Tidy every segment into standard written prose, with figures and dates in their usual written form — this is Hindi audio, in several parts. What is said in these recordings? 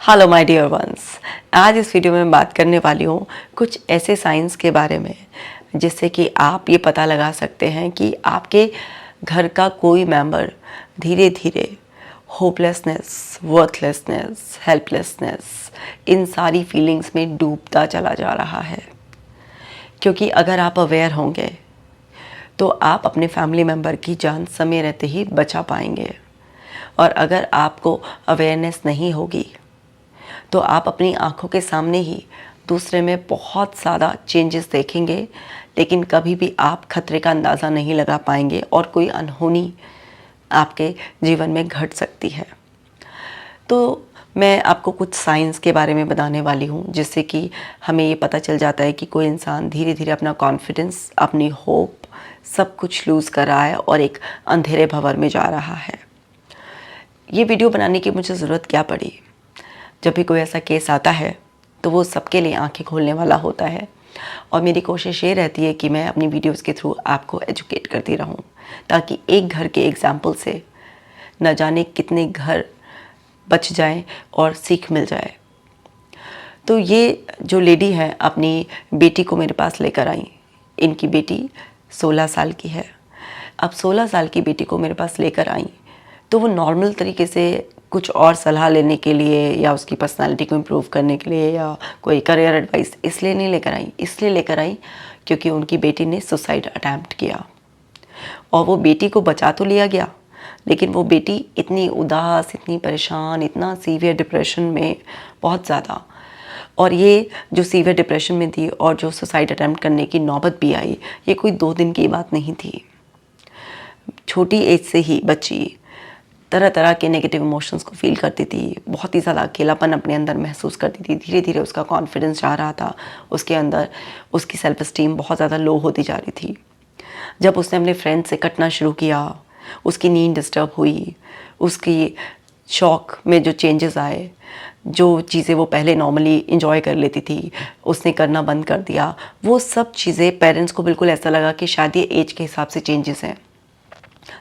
Hello my dear ones. आज इस वीडियो में मैं बात करने वाली हूँ कुछ ऐसे साइंस के बारे में जिससे कि आप ये पता लगा सकते हैं कि आपके घर का कोई मेंबर धीरे धीरे होपलेसनेस, वर्थलेसनेस, हेल्पलेसनेस, इन सारी फीलिंग्स में डूबता चला जा रहा है। क्योंकि अगर आप अवेयर होंगे तो आप अपने फैमिली मेंबर की जान समय रहते ही बचा पाएंगे, और अगर आपको अवेयरनेस नहीं होगी तो आप अपनी आंखों के सामने ही दूसरे में बहुत ज़्यादा चेंजेस देखेंगे, लेकिन कभी भी आप खतरे का अंदाज़ा नहीं लगा पाएंगे और कोई अनहोनी आपके जीवन में घट सकती है। तो मैं आपको कुछ साइंस के बारे में बताने वाली हूँ जिससे कि हमें ये पता चल जाता है कि कोई इंसान धीरे धीरे अपना कॉन्फिडेंस, अपनी होप, सब कुछ लूज़ कर रहा है और एक अंधेरे भंवर में जा रहा है। ये वीडियो बनाने की मुझे ज़रूरत क्या पड़ी? जब भी कोई ऐसा केस आता है तो वो सबके लिए आंखें खोलने वाला होता है, और मेरी कोशिश ये रहती है कि मैं अपनी वीडियोस के थ्रू आपको एजुकेट करती रहूं, ताकि एक घर के एग्जाम्पल से न जाने कितने घर बच जाएं और सीख मिल जाए। तो ये जो लेडी है अपनी बेटी को मेरे पास लेकर आई। इनकी बेटी 16 साल की है। अब 16 साल की बेटी को मेरे पास लेकर आई तो वो नॉर्मल तरीके से कुछ और सलाह लेने के लिए या उसकी पर्सनालिटी को इम्प्रूव करने के लिए या कोई करियर एडवाइस इसलिए नहीं लेकर आई, इसलिए लेकर आई क्योंकि उनकी बेटी ने सुसाइड अटैम्प्ट किया। और वो बेटी को बचा तो लिया गया, लेकिन वो बेटी इतनी उदास, इतनी परेशान, इतना सीवियर डिप्रेशन में, बहुत ज़्यादा। और ये जो सीवियर डिप्रेशन में थी और जो सुसाइड अटैम्प्ट करने की नौबत भी आई, ये कोई 2 दिन की बात नहीं थी। छोटी एज से ही बच्ची तरह तरह के नेगेटिव इमोशंस को फील करती थी, बहुत ही ज़्यादा अकेलापन अपने अंदर महसूस करती थी। धीरे धीरे उसका कॉन्फिडेंस जा रहा था, उसके अंदर उसकी सेल्फ एस्टीम बहुत ज़्यादा लो होती जा रही थी। जब उसने अपने फ्रेंड से कटना शुरू किया, उसकी नींद डिस्टर्ब हुई, उसकी शौक में जो चेंजेस आए, जो चीज़ें वो पहले नॉर्मली इंजॉय कर लेती थी उसने करना बंद कर दिया। वो सब चीज़ें पेरेंट्स को बिल्कुल ऐसा लगा कि शायद ये एज के हिसाब से चेंजेस हैं।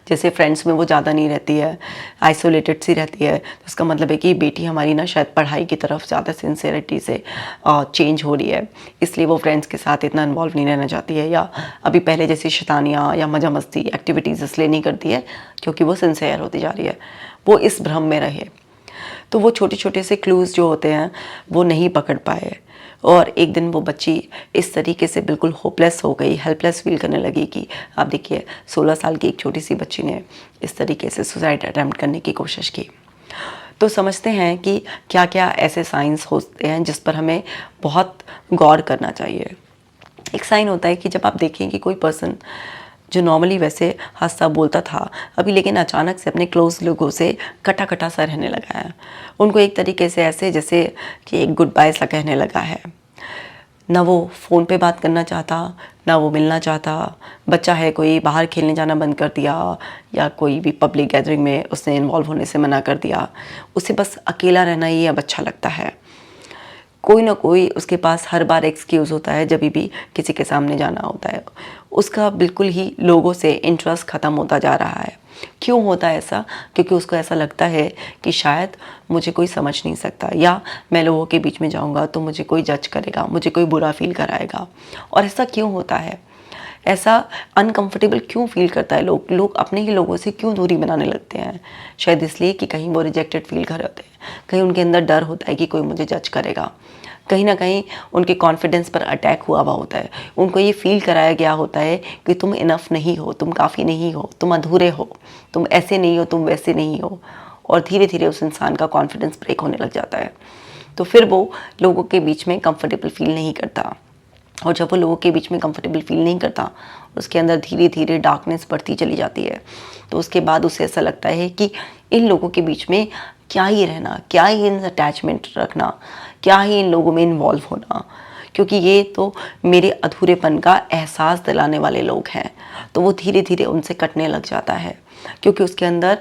जैसे फ्रेंड्स में वो ज़्यादा नहीं रहती है, आइसोलेटेड सी रहती है, तो उसका मतलब है कि बेटी हमारी ना शायद पढ़ाई की तरफ ज़्यादा सिंसियरिटी से चेंज हो रही है, इसलिए वो फ्रेंड्स के साथ इतना इन्वॉल्व नहीं रहना चाहती है, या अभी पहले जैसी शैतानियाँ या मज़ा मस्ती एक्टिविटीज़ इसलिए नहीं करती है क्योंकि वो सिंसियर होती जा रही है। वो इस भ्रम में रहे, तो वो छोटे छोटे से क्लूज़ जो होते हैं वो नहीं पकड़ पाए, और एक दिन वो बच्ची इस तरीके से बिल्कुल होपलेस हो गई, हेल्पलेस फील करने लगी कि आप देखिए 16 साल की एक छोटी सी बच्ची ने इस तरीके से सुसाइड अटैम्प्ट करने की कोशिश की। तो समझते हैं कि क्या क्या ऐसे साइंस होते हैं जिस पर हमें बहुत गौर करना चाहिए। एक साइन होता है कि जब आप देखें कि कोई पर्सन जो नॉर्मली वैसे हंसता बोलता था अभी लेकिन अचानक से अपने क्लोज लोगों से कटा कटा सा रहने लगा है, उनको एक तरीके से ऐसे जैसे कि एक गुड बाय सा कहने लगा है। ना वो फ़ोन पे बात करना चाहता, ना वो मिलना चाहता। बच्चा है कोई, बाहर खेलने जाना बंद कर दिया, या कोई भी पब्लिक गैदरिंग में उसने इन्वॉल्व होने से मना कर दिया। उसे बस अकेला रहना ही अब अच्छा लगता है। कोई ना कोई उसके पास हर बार एक्सक्यूज़ होता है जब भी किसी के सामने जाना होता है। उसका बिल्कुल ही लोगों से इंटरेस्ट ख़त्म होता जा रहा है। क्यों होता है ऐसा? क्योंकि उसको ऐसा लगता है कि शायद मुझे कोई समझ नहीं सकता, या मैं लोगों के बीच में जाऊंगा तो मुझे कोई जज करेगा, मुझे कोई बुरा फील कराएगा। और ऐसा क्यों होता है? ऐसा अनकंफर्टेबल क्यों फील करता है? लोग अपने ही लोगों से क्यों दूरी बनाने लगते हैं? शायद इसलिए कि कहीं वो रिजेक्टेड फील कर रहे होते हैं, कहीं उनके अंदर डर होता है कि कोई मुझे जज करेगा, कहीं ना कहीं उनके कॉन्फिडेंस पर अटैक हुआ होता है। उनको ये फील कराया गया होता है कि तुम इनफ नहीं हो, तुम काफ़ी नहीं हो, तुम अधूरे हो, तुम ऐसे नहीं हो, तुम वैसे नहीं हो। और धीरे धीरे उस इंसान का कॉन्फिडेंस ब्रेक होने लग जाता है, तो फिर वो लोगों के बीच में कंफर्टेबल फील नहीं करता। और जब वो लोगों के बीच में कंफर्टेबल फील नहीं करता, उसके अंदर धीरे धीरे डार्कनेस बढ़ती चली जाती है। तो उसके बाद उसे ऐसा लगता है कि इन लोगों के बीच में क्या ही रहना, क्या ही इन अटैचमेंट रखना, क्या ही इन लोगों में इन्वॉल्व होना, क्योंकि ये तो मेरे अधूरेपन का एहसास दिलाने वाले लोग हैं। तो वो धीरे धीरे उनसे कटने लग जाता है, क्योंकि उसके अंदर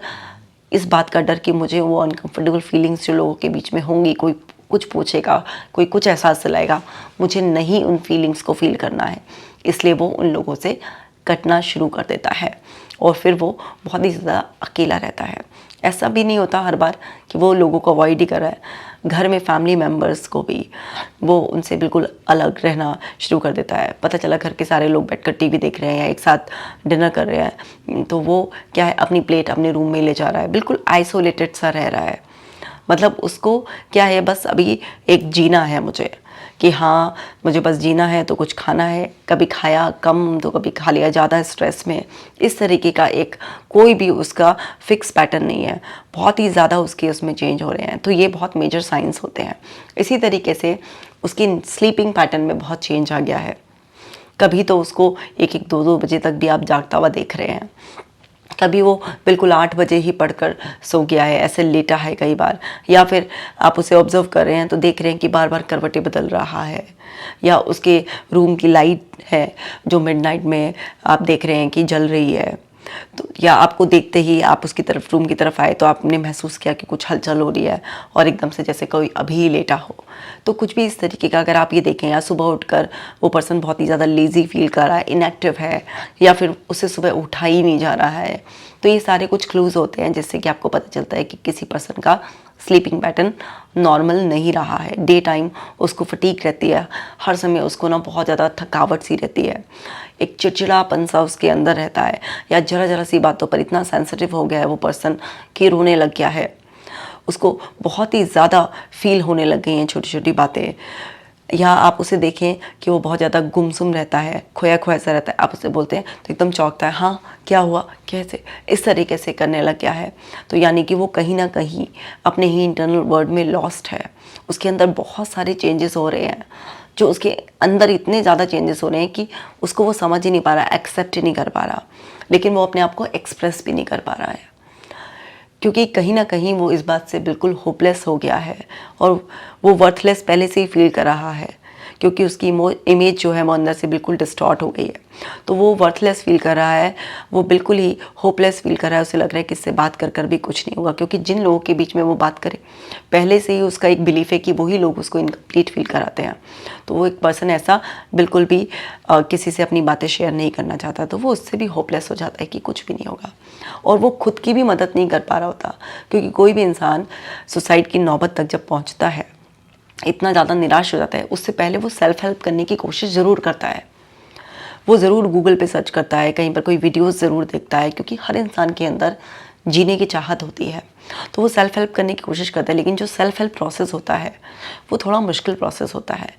इस बात का डर कि मुझे वो अनकंफर्टेबल फीलिंग्स जो लोगों के बीच में होंगी, कोई कुछ पूछेगा, कोई कुछ एहसास दिलाएगा, मुझे नहीं उन फीलिंग्स को फील करना है, इसलिए वो उन लोगों से कटना शुरू कर देता है। और फिर वो बहुत ही ज़्यादा अकेला रहता है। ऐसा भी नहीं होता हर बार कि वो लोगों को अवॉइड ही कर रहा है, घर में फैमिली मेम्बर्स को भी वो उनसे बिल्कुल अलग रहना शुरू कर देता है। पता चला घर के सारे लोग बैठकर टीवी देख रहे हैं या एक साथ डिनर कर रहे हैं, तो वो क्या है, अपनी प्लेट अपने रूम में ले जा रहा है, बिल्कुल आइसोलेटेड सा रह रहा है। मतलब उसको क्या है, बस अभी एक जीना है मुझे, कि हाँ मुझे बस जीना है, तो कुछ खाना है, कभी खाया कम तो कभी खा लिया ज़्यादा स्ट्रेस में, इस तरीके का एक कोई भी उसका फिक्स पैटर्न नहीं है, बहुत ही ज़्यादा उसके उसमें चेंज हो रहे हैं। तो ये बहुत मेजर साइंस होते हैं। इसी तरीके से उसकी स्लीपिंग पैटर्न में बहुत चेंज आ गया है। कभी तो उसको 1-1, 2-2 बजे तक भी आप जागता हुआ देख रहे हैं, कभी वो बिल्कुल 8 बजे ही पढ़कर सो गया है, ऐसे लेटा है कई बार, या फिर आप उसे ऑब्जर्व कर रहे हैं तो देख रहे हैं कि बार बार करवटें बदल रहा है, या उसके रूम की लाइट है जो मिडनाइट में आप देख रहे हैं कि जल रही है, तो या आपको देखते ही आप उसकी तरफ रूम की तरफ आए तो आपने महसूस किया कि कुछ हलचल हो रही है और एकदम से जैसे कोई अभी लेटा हो। तो कुछ भी इस तरीके का अगर आप ये देखें, या सुबह उठकर वो पर्सन बहुत ही ज़्यादा लेज़ी फील कर रहा है, इनएक्टिव है, या फिर उसे सुबह उठा ही नहीं जा रहा है, तो ये सारे कुछ क्लूज़ होते हैं जिससे कि आपको पता चलता है कि किसी पर्सन का स्लीपिंग पैटर्न नॉर्मल नहीं रहा है। डे टाइम उसको फटीग रहती है, हर समय उसको ना बहुत ज़्यादा थकावट सी रहती है, एक चिड़चिड़ापन सा उसके अंदर रहता है, या ज़रा ज़रा सी बातों पर इतना सेंसिटिव हो गया है वो पर्सन कि रोने लग गया है, उसको बहुत ही ज़्यादा फील होने लग गई हैं छोटी छोटी बातें। या आप उसे देखें कि वो बहुत ज़्यादा गुमसुम रहता है, खोया खोया सा रहता है, आप उसे बोलते हैं तो एकदम चौंकता है, हाँ क्या हुआ, कैसे, इस तरीके से करने लग गया है। तो यानी कि वो कहीं ना कहीं अपने ही इंटरनल वर्ल्ड में लॉस्ट है। उसके अंदर बहुत सारे चेंजेस हो रहे हैं, जो उसके अंदर इतने ज़्यादा चेंजेस हो रहे हैं कि उसको वो समझ ही नहीं पा रहा, एक्सेप्ट ही नहीं कर पा रहा, लेकिन वो अपने आप को एक्सप्रेस भी नहीं कर पा रहा है, क्योंकि कहीं ना कहीं वो इस बात से बिल्कुल होपलेस हो गया है और वो वर्थलेस पहले से ही फील कर रहा है, क्योंकि उसकी इमेज जो है वो अंदर से बिल्कुल डिस्टॉर्ट हो गई है। तो वो वर्थलेस फील कर रहा है, वो बिल्कुल ही होपलेस फील कर रहा है, उसे लग रहा है कि इससे बात कर कर भी कुछ नहीं होगा, क्योंकि जिन लोगों के बीच में वो बात करे पहले से ही उसका एक बिलीफ है कि वही लोग उसको इनकम्प्लीट फील कराते हैं। तो वो एक पर्सन ऐसा बिल्कुल भी किसी से अपनी बातें शेयर नहीं करना चाहता, तो वो उससे भी होपलेस हो जाता है कि कुछ भी नहीं होगा, और वो खुद की भी मदद नहीं कर पा रहा होता। क्योंकि कोई भी इंसान सुसाइड की नौबत तक जब पहुंचता है, इतना ज़्यादा निराश हो जाता है, उससे पहले वो सेल्फ हेल्प करने की कोशिश ज़रूर करता है, वो ज़रूर गूगल पे सर्च करता है, कहीं पर कोई वीडियोस ज़रूर देखता है, क्योंकि हर इंसान के अंदर जीने की चाहत होती है, तो वो सेल्फ हेल्प करने की कोशिश करता है। लेकिन जो सेल्फ हेल्प प्रोसेस होता है वो थोड़ा मुश्किल प्रोसेस होता है,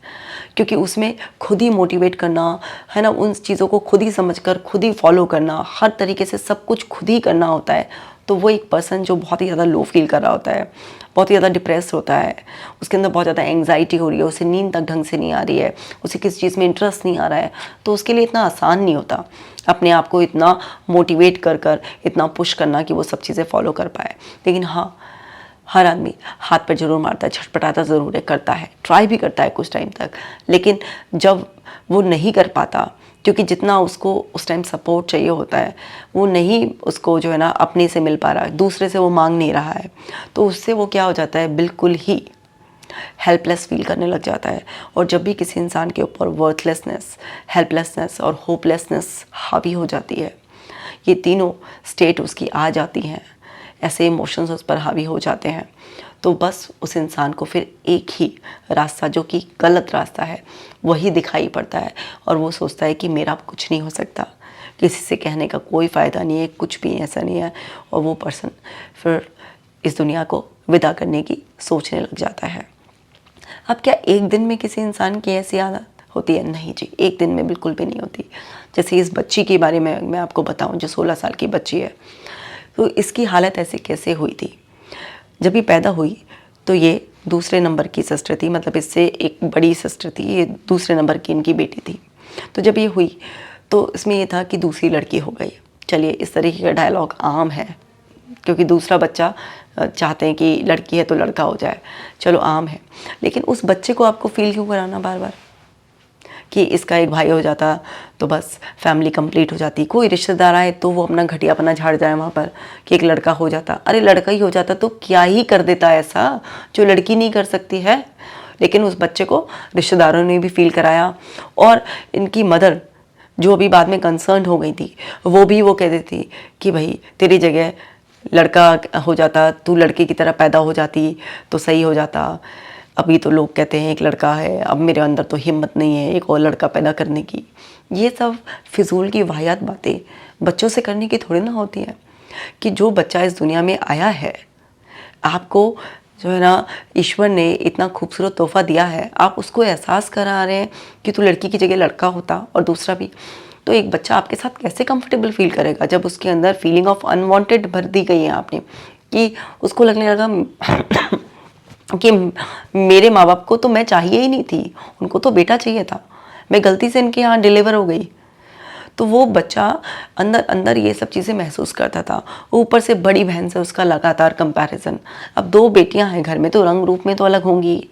क्योंकि उसमें खुद ही मोटिवेट करना है ना, उन चीज़ों को खुद ही समझकर खुद ही फॉलो करना, हर तरीके से सब कुछ खुद ही करना होता है। तो वो एक पर्सन जो बहुत ही ज़्यादा लो फील कर रहा होता है, बहुत ही ज़्यादा डिप्रेस होता है, उसके अंदर बहुत ज़्यादा एंग्जाइटी हो रही है, उसे नींद तक ढंग से नहीं आ रही है, उसे किसी चीज़ में इंटरेस्ट नहीं आ रहा है, तो उसके लिए इतना आसान नहीं होता अपने आप को इतना मोटिवेट कर कर इतना पुश करना कि वो सब चीज़ें फॉलो कर पाए। लेकिन हाँ, हर आदमी हाथ पर जरूर मारता है, छटपटाता ज़रूर है, करता है, ट्राई भी करता है कुछ टाइम तक, लेकिन जब वो नहीं कर पाता, क्योंकि जितना उसको उस टाइम सपोर्ट चाहिए होता है वो नहीं उसको जो है ना अपने से मिल पा रहा है, दूसरे से वो मांग नहीं रहा है, तो उससे वो क्या हो जाता है, बिल्कुल ही हेल्पलेस फील करने लग जाता है। और जब भी किसी इंसान के ऊपर वर्थलेसनेस, हेल्पलेसनेस और होपलेसनेस हावी हो जाती है, ये तीनों स्टेट उसकी आ जाती हैं, ऐसे इमोशंस उस पर हावी हो जाते हैं, तो बस उस इंसान को फिर एक ही रास्ता, जो कि गलत रास्ता है, वही दिखाई पड़ता है, और वो सोचता है कि मेरा अब कुछ नहीं हो सकता, किसी से कहने का कोई फ़ायदा नहीं है, कुछ भी ऐसा नहीं है, और वो पर्सन फिर इस दुनिया को विदा करने की सोचने लग जाता है। अब क्या एक दिन में किसी इंसान की ऐसी आदत होती है? नहीं जी, एक दिन में बिल्कुल भी नहीं होती। जैसे इस बच्ची के बारे में मैं आपको बताऊं, जो 16 साल की बच्ची है, तो इसकी हालत ऐसे कैसे हुई थी? जब ये पैदा हुई तो ये दूसरे नंबर की सिस्टर थी, मतलब इससे एक बड़ी सिस्टर थी, ये दूसरे नंबर की इनकी बेटी थी। तो जब ये हुई तो इसमें ये था कि दूसरी लड़की हो गई। चलिए, इस तरीके का डायलॉग आम है, क्योंकि दूसरा बच्चा चाहते हैं कि लड़की है तो लड़का हो जाए, चलो आम है। लेकिन उस बच्चे को आपको फील क्यों कराना बार बार कि इसका एक भाई हो जाता तो बस फैमिली कंप्लीट हो जाती, कोई रिश्तेदार आए तो वो अपना घटियापना झाड़ जाए वहाँ पर कि एक लड़का हो जाता। अरे लड़का ही हो जाता तो क्या ही कर देता ऐसा जो लड़की नहीं कर सकती है। लेकिन उस बच्चे को रिश्तेदारों ने भी फील कराया, और इनकी मदर जो अभी बाद में कंसर्न हो गई थी, वो भी वो कह देती कि भाई तेरी जगह लड़का हो जाता, तू लड़के की तरह पैदा हो जाती तो सही हो जाता। अभी तो लोग कहते हैं एक लड़का है, अब मेरे अंदर तो हिम्मत नहीं है एक और लड़का पैदा करने की। ये सब फिजूल की वाहियात बातें बच्चों से करने की थोड़ी ना होती हैं। कि जो बच्चा इस दुनिया में आया है, आपको जो है ना ईश्वर ने इतना खूबसूरत तोहफा दिया है, आप उसको एहसास करा रहे हैं कि तू लड़की की जगह लड़का होता और दूसरा भी। तो एक बच्चा आपके साथ कैसे कंफर्टेबल फील करेगा जब उसके अंदर फीलिंग ऑफ अनवांटेड भर दी गई है आपने, कि उसको लगने लगा कि मेरे माँ बाप को तो मैं चाहिए ही नहीं थी, उनको तो बेटा चाहिए था, मैं गलती से इनके यहाँ डिलीवर हो गई। तो वो बच्चा अंदर अंदर ये सब चीज़ें महसूस करता था। ऊपर से बड़ी बहन से उसका लगातार कंपैरिजन। अब 2 बेटियां हैं घर में तो रंग रूप में तो अलग होंगी,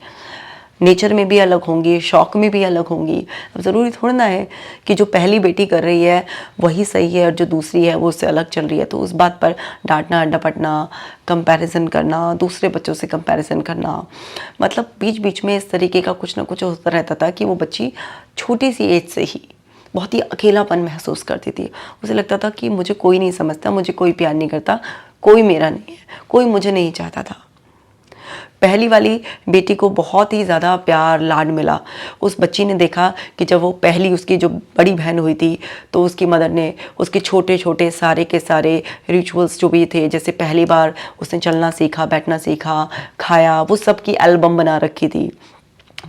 नेचर में भी अलग होंगी, शौक में भी अलग होंगी। अब ज़रूरी थोड़ा ना है कि जो पहली बेटी कर रही है वही सही है और जो दूसरी है वो उससे अलग चल रही है। तो उस बात पर डांटना, डपटना, कंपैरिजन करना, दूसरे बच्चों से कंपैरिजन करना, मतलब बीच बीच में इस तरीके का कुछ ना कुछ होता रहता था कि वो बच्ची छोटी सी एज से ही बहुत ही अकेलापन महसूस करती थी। उसे लगता था कि मुझे कोई नहीं समझता, मुझे कोई प्यार नहीं करता, कोई मेरा नहीं है, कोई मुझे नहीं चाहता था। पहली वाली बेटी को बहुत ही ज़्यादा प्यार लाड मिला। उस बच्ची ने देखा कि जब वो पहली उसकी जो बड़ी बहन हुई थी तो उसकी मदर ने उसके छोटे छोटे सारे के सारे रिचुअल्स जो भी थे, जैसे पहली बार उसने चलना सीखा, बैठना सीखा, खाया, वो सब की एल्बम बना रखी थी।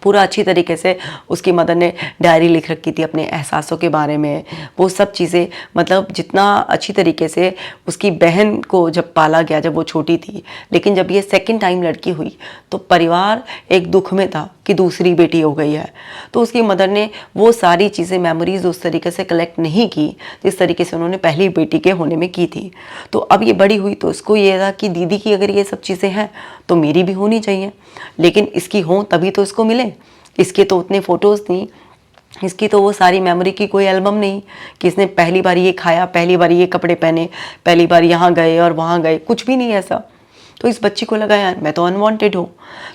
पूरा अच्छी तरीके से उसकी मदर ने डायरी लिख रखी थी अपने एहसासों के बारे में। वो सब चीज़ें, मतलब जितना अच्छी तरीके से उसकी बहन को जब पाला गया जब वो छोटी थी। लेकिन जब ये सेकंड टाइम लड़की हुई तो परिवार एक दुख में था कि दूसरी बेटी हो गई है। तो उसकी मदर ने वो सारी चीज़ें, मेमोरीज उस तरीके से कलेक्ट नहीं की जिस तरीके से उन्होंने पहली बेटी के होने में की थी। तो अब ये बड़ी हुई तो उसको ये था कि दीदी की अगर ये सब चीज़ें हैं तो मेरी भी होनी चाहिए, लेकिन इसकी हो तभी तो इसको मिले। इसके तो उतने फ़ोटोज़ नहीं, इसकी तो वो सारी मेमोरी की कोई एल्बम नहीं कि इसने पहली बार ये खाया, पहली बार ये कपड़े पहने, पहली बार यहाँ गए और वहाँ गए, कुछ भी नहीं ऐसा। तो इस बच्ची को लगा यार मैं तो अनवांटेड हूँ।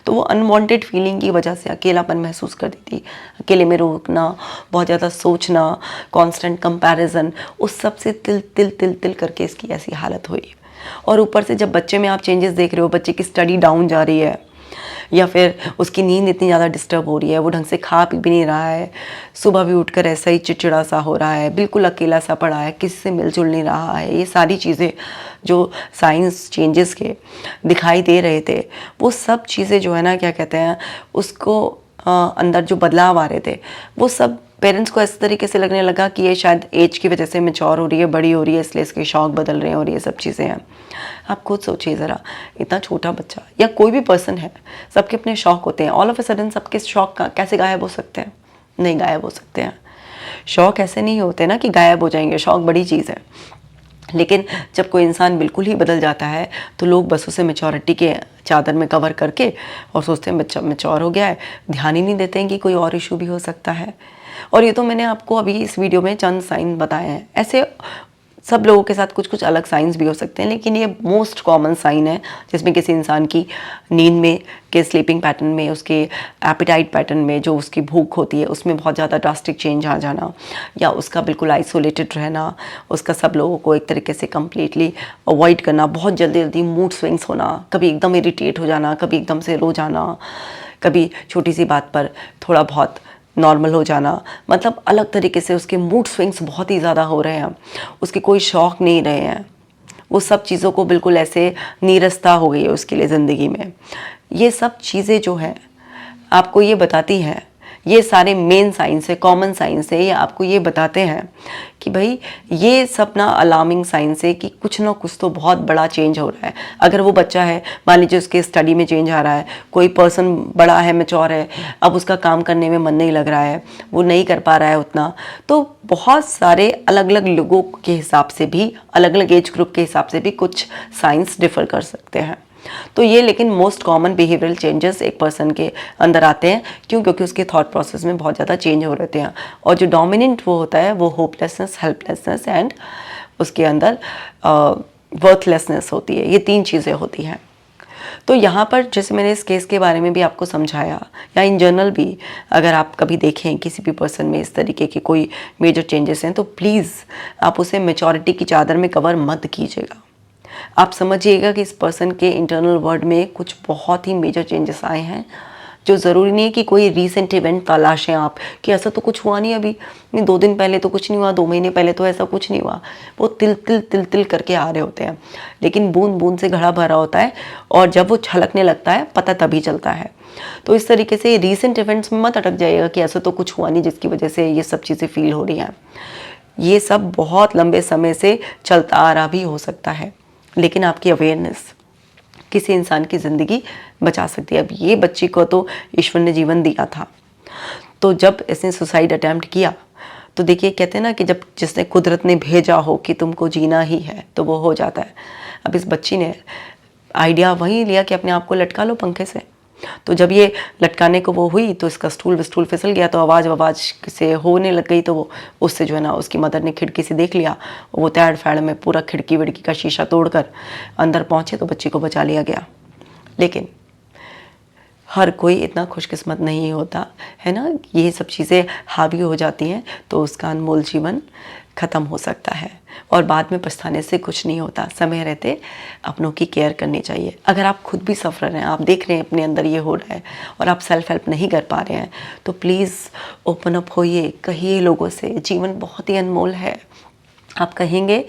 तो वो अनवांटेड फीलिंग की वजह से अकेलापन महसूस करती थी, अकेले में रोकना, बहुत ज़्यादा सोचना, कांस्टेंट कंपैरिजन, उस सब से तिल तिल तिल तिल करके इसकी ऐसी हालत हुई। और ऊपर से जब बच्चे में आप चेंजेस देख रहे हो, बच्चे की स्टडी डाउन जा रही है या फिर उसकी नींद इतनी ज़्यादा डिस्टर्ब हो रही है, वो ढंग से खा पी भी नहीं रहा है, सुबह भी उठकर ऐसा ही चिड़चिड़ा सा हो रहा है, बिल्कुल अकेला सा पड़ा है, किसी से मिलजुल नहीं रहा है, ये सारी चीज़ें जो साइंस चेंजेस के दिखाई दे रहे थे, वो सब चीज़ें जो है ना, क्या कहते हैं उसको, अंदर जो बदलाव आ रहे थे, वो सब पेरेंट्स को इस तरीके से लगने लगा कि ये शायद एज की वजह से मैच्योर हो रही है, बड़ी हो रही है, इसलिए इसके शौक बदल रहे हैं और ये सब चीज़ें हैं। आप खुद सोचिए ज़रा, इतना छोटा बच्चा या कोई भी पर्सन है, सबके अपने शौक होते हैं। ऑल ऑफ अ सडन सबके शौक कैसे गायब हो सकते हैं? नहीं गायब हो सकते हैं। शौक ऐसे नहीं होते ना कि गायब हो जाएंगे, शौक बड़ी चीज़ है। लेकिन जब कोई इंसान बिल्कुल ही बदल जाता है तो लोग बस उसे मैच्योरिटी के चादर में कवर करके और सोचते हैं बच्चा मैच्योर हो गया है, ध्यान ही नहीं देते हैं कि कोई और इशू भी हो सकता है। और ये तो मैंने आपको अभी इस वीडियो में चंद साइन बताए हैं, ऐसे सब लोगों के साथ कुछ कुछ अलग साइंस भी हो सकते हैं, लेकिन ये मोस्ट कॉमन साइन है जिसमें किसी इंसान की नींद में, के स्लीपिंग पैटर्न में, उसके एपिटाइट पैटर्न में, जो उसकी भूख होती है उसमें बहुत ज़्यादा ड्रास्टिक चेंज आ जाना, या उसका बिल्कुल आइसोलेटेड रहना, उसका सब लोगों को एक तरीके से कम्प्लीटली अवॉइड करना, बहुत जल्दी जल्दी मूड स्विंग्स होना, कभी एकदम इरिटेट हो जाना, कभी एकदम से रो जाना, कभी छोटी सी बात पर थोड़ा बहुत नॉर्मल हो जाना, मतलब अलग तरीके से उसके मूड स्विंग्स बहुत ही ज़्यादा हो रहे हैं, उसके कोई शौक़ नहीं रहे हैं, वो सब चीज़ों को बिल्कुल ऐसे नीरसता हो गई है उसके लिए ज़िंदगी में। ये सब चीज़ें जो हैं आपको ये बताती हैं, ये सारे मेन साइंस है, कॉमन साइंस है, ये आपको ये बताते हैं कि भाई ये सब ना अलार्मिंग साइंस है कि कुछ ना कुछ तो बहुत बड़ा चेंज हो रहा है। अगर वो बच्चा है, मान लीजिए उसके स्टडी में चेंज आ रहा है, कोई पर्सन बड़ा है, मैच्योर है, अब उसका काम करने में मन नहीं लग रहा है, वो नहीं कर पा रहा है उतना, तो बहुत सारे अलग अलग लोगों के हिसाब से भी, अलग अलग एज ग्रुप के हिसाब से भी कुछ साइंस डिफर कर सकते हैं। तो ये लेकिन मोस्ट कॉमन बिहेवियरल चेंजेस एक पर्सन के अंदर आते हैं, क्यों? क्योंकि उसके थॉट प्रोसेस में बहुत ज़्यादा चेंज हो रहते हैं। और जो डोमिनेंट वो होता है वो होपलेसनेस, हेल्पलेसनेस एंड उसके अंदर वर्थलेसनेस होती है। ये 3 चीज़ें होती हैं। तो यहाँ पर जैसे मैंने इस केस के बारे में भी आपको समझाया, या इन जनरल भी अगर आप कभी देखें किसी भी पर्सन में इस तरीके के कोई मेजर चेंजेस हैं, तो प्लीज़ आप उसे मैच्योरिटी की चादर में कवर मत कीजिएगा। आप समझिएगा कि इस पर्सन के इंटरनल वर्ल्ड में कुछ बहुत ही मेजर चेंजेस आए हैं, जो ज़रूरी नहीं है कि कोई रीसेंट इवेंट तलाशें आप कि ऐसा तो कुछ हुआ नहीं अभी, नहीं 2 दिन पहले तो कुछ नहीं हुआ, 2 महीने पहले तो ऐसा कुछ नहीं हुआ। वो तिल तिल तिल तिल करके आ रहे होते हैं, लेकिन बूंद बूंद से घड़ा भरा होता है, और जब वो छलकने लगता है पता तभी चलता है। तो इस तरीके से रीसेंट इवेंट्स में मत अटक जाइएगा कि ऐसा तो कुछ हुआ नहीं जिसकी वजह से ये सब चीज़ें फील हो रही हैं। ये सब बहुत लंबे समय से चलता आ रहा भी हो सकता है, लेकिन आपकी अवेयरनेस किसी इंसान की ज़िंदगी बचा सकती है। अब ये बच्ची को तो ईश्वर ने जीवन दिया था, तो जब इसने सुसाइड अटैम्प्ट किया तो देखिए, कहते हैं ना कि जब जिसने कुदरत ने भेजा हो कि तुमको जीना ही है तो वो हो जाता है। अब इस बच्ची ने आइडिया वही लिया कि अपने आप को लटका लो पंखे से। तो जब ये लटकाने को वो हुई तो इसका स्टूल विस्टूल फिसल गया, तो आवाज़ से होने लग गई। तो वो उससे जो है ना, उसकी मदर ने खिड़की से देख लिया, वो तैड़ फैड़ में पूरा खिड़की विड़की का शीशा तोड़कर अंदर पहुँचे तो बच्ची को बचा लिया गया। लेकिन हर कोई इतना खुशकिस्मत नहीं होता है ना, ये सब चीज़ें हावी हो जाती हैं तो उसका अनमोल जीवन ख़त्म हो सकता है, और बाद में पछताने से कुछ नहीं होता। समय रहते अपनों की केयर करनी चाहिए। अगर आप खुद भी सफ़र हैं, आप देख रहे हैं अपने अंदर ये हो रहा है और आप सेल्फ हेल्प नहीं कर पा रहे हैं, तो प्लीज़ ओपन अप होइए, कहिए लोगों से। जीवन बहुत ही अनमोल है, आप कहेंगे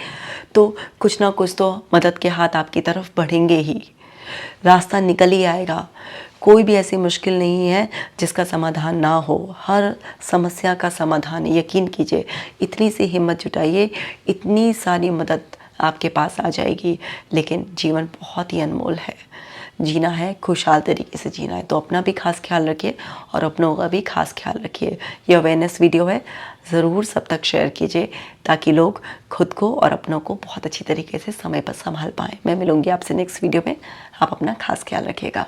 तो कुछ ना कुछ तो मदद के हाथ आपकी तरफ बढ़ेंगे ही, रास्ता निकल ही आएगा। कोई भी ऐसी मुश्किल नहीं है जिसका समाधान ना हो, हर समस्या का समाधान, यकीन कीजिए। इतनी सी हिम्मत जुटाइए, इतनी सारी मदद आपके पास आ जाएगी। लेकिन जीवन बहुत ही अनमोल है, जीना है खुशहाल तरीके से जीना है, तो अपना भी खास ख्याल रखिए और अपनों का भी खास ख्याल रखिए। ये अवेयरनेस वीडियो है, ज़रूर सब तक शेयर कीजिए ताकि लोग खुद को और अपनों को बहुत अच्छी तरीके से समय पर संभाल पाएँ। मैं मिलूँगी आपसे नेक्स्ट वीडियो में, आप अपना खास ख्याल रखिएगा।